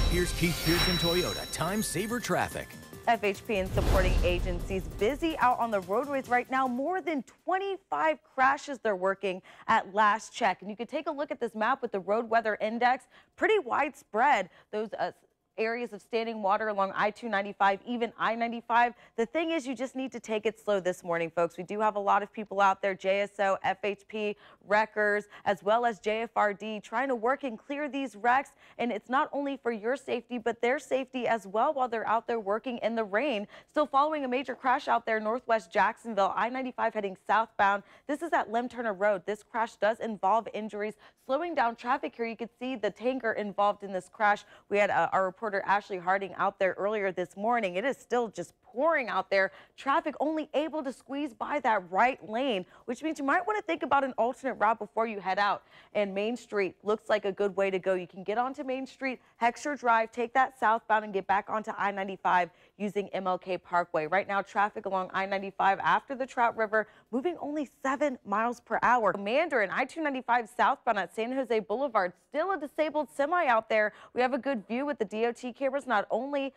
Here's Keith Pearson Toyota Time Saver Traffic. FHP and supporting agencies busy out on the roadways right now. More than 25 crashes they're working at last check. And you can take a look at this map with the road weather index. Pretty widespread. Those areas of standing water along I-295, even I-95. The thing is, you just need to take it slow this morning, folks. We do have a lot of people out there, JSO, FHP, wreckers, as well as JFRD, trying to work and clear these wrecks. And it's not only for your safety, but their safety as well while they're out there working in the rain. Still following a major crash out there, northwest Jacksonville, I-95 heading southbound. This is at Lim Turner Road. This crash does involve injuries, slowing down traffic here. You can see the tanker involved in this crash. We had our reporter Ashley Harding out there earlier this morning. It is still just pouring out there. Traffic only able to squeeze by that right lane, which means you might want to think about an alternate route before you head out. And Main Street looks like a good way to go. You can get onto Main Street, Heckscher Drive, take that southbound and get back onto I-95 using MLK Parkway. Right now, traffic along I-95 after the Trout River moving only 7 miles per hour. Mandarin, I-295 southbound at San Jose Boulevard, still a disabled semi out there. We have a good view with the DOT cameras. Not only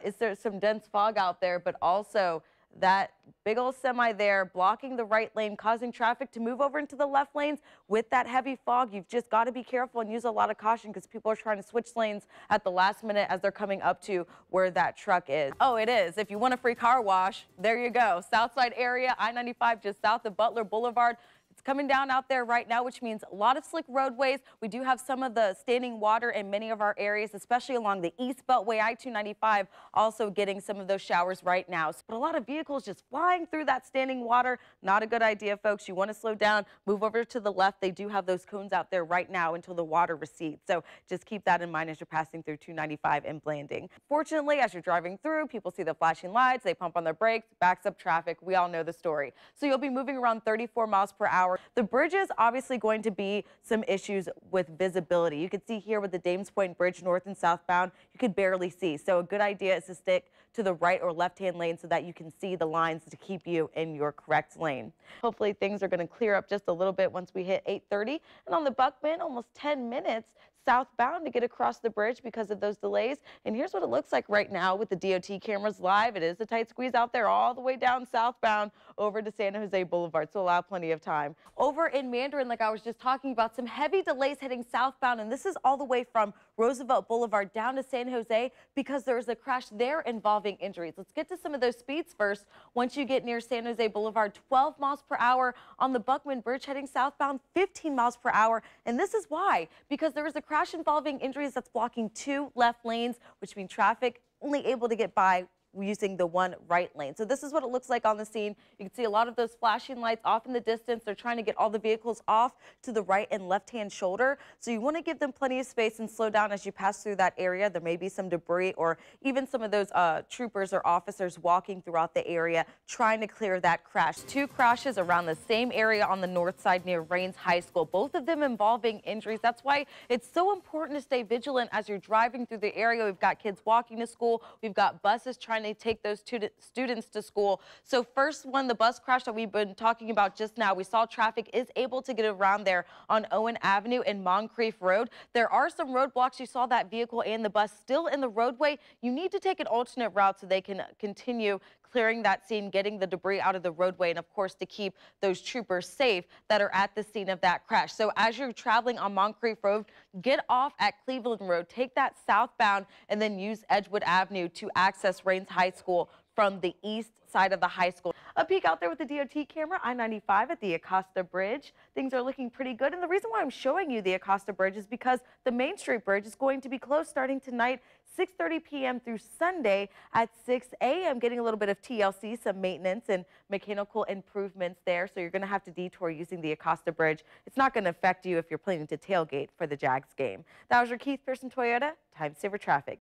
is there some dense fog out there, but also that big old semi there blocking the right lane, causing traffic to move over into the left lanes. With that heavy fog, you've just got to be careful and use a lot of caution because people are trying to switch lanes at the last minute as they're coming up to where that truck is. Oh, it is. If you want a free car wash, there you go. Southside area, I-95 just south of Butler Boulevard. It's coming down out there right now, which means a lot of slick roadways. We do have some of the standing water in many of our areas, especially along the East Beltway, I-295, also getting some of those showers right now. But a lot of vehicles just flying through that standing water. Not a good idea, folks. You want to slow down, move over to the left. They do have those cones out there right now until the water recedes. So just keep that in mind as you're passing through 295 and Blanding. Fortunately, as you're driving through, people see the flashing lights, they pump on their brakes, backs up traffic. We all know the story. So you'll be moving around 34 miles per hour. The bridge is obviously going to be some issues with visibility. You can see here with the Dames Point Bridge north and southbound, you could barely see. So a good idea is to stick to the right or left-hand lane so that you can see the lines to keep you in your correct lane. Hopefully things are going to clear up just a little bit once we hit 8:30. And on the Buckman, almost 10 minutes southbound to get across the bridge because of those delays. And here's what it looks like right now with the DOT cameras live. It is a tight squeeze out there all the way down southbound over to San Jose Boulevard, so allow plenty of time. Over in Mandarin, like I was just talking about, some heavy delays heading southbound, and this is all the way from Roosevelt Boulevard down to San Jose because there's a crash there involving injuries. Let's get to some of those speeds first. Once you get near San Jose Boulevard, 12 miles per hour on the Buckman Bridge heading southbound, 15 miles per hour. And this is why, because there is a crash involving injuries that's blocking 2 left lanes, which means traffic only able to get by using the 1 right lane. So this is what it looks like on the scene. You can see a lot of those flashing lights off in the distance. They're trying to get all the vehicles off to the right and left-hand shoulder. So you want to give them plenty of space and slow down as you pass through that area. There may be some debris or even some of those troopers or officers walking throughout the area trying to clear that crash. 2 crashes around the same area on the north side near Rains High School, both of them involving injuries. That's why it's so important to stay vigilant as you're driving through the area. We've got kids walking to school. We've got buses trying to take those students to school. So first one, the bus crash that we've been talking about just now, we saw traffic is able to get around there on Owen Avenue and Moncrief Road. There are some roadblocks. You saw that vehicle and the bus still in the roadway. You need to take an alternate route so they can continue clearing that scene, getting the debris out of the roadway, and of course to keep those troopers safe that are at the scene of that crash. So as you're traveling on Moncrief Road, get off at Cleveland Road, take that southbound, and then use Edgewood Avenue to access Rains High School from the east side of the high school. A peek out there with the DOT camera, I-95 at the Acosta Bridge. Things are looking pretty good. And the reason why I'm showing you the Acosta Bridge is because the Main Street Bridge is going to be closed starting tonight, 6:30 p.m. through Sunday at 6 a.m. Getting a little bit of TLC, some maintenance and mechanical improvements there. So you're going to have to detour using the Acosta Bridge. It's not going to affect you if you're planning to tailgate for the Jags game. That was your Keith Pearson Toyota Time Saver Traffic.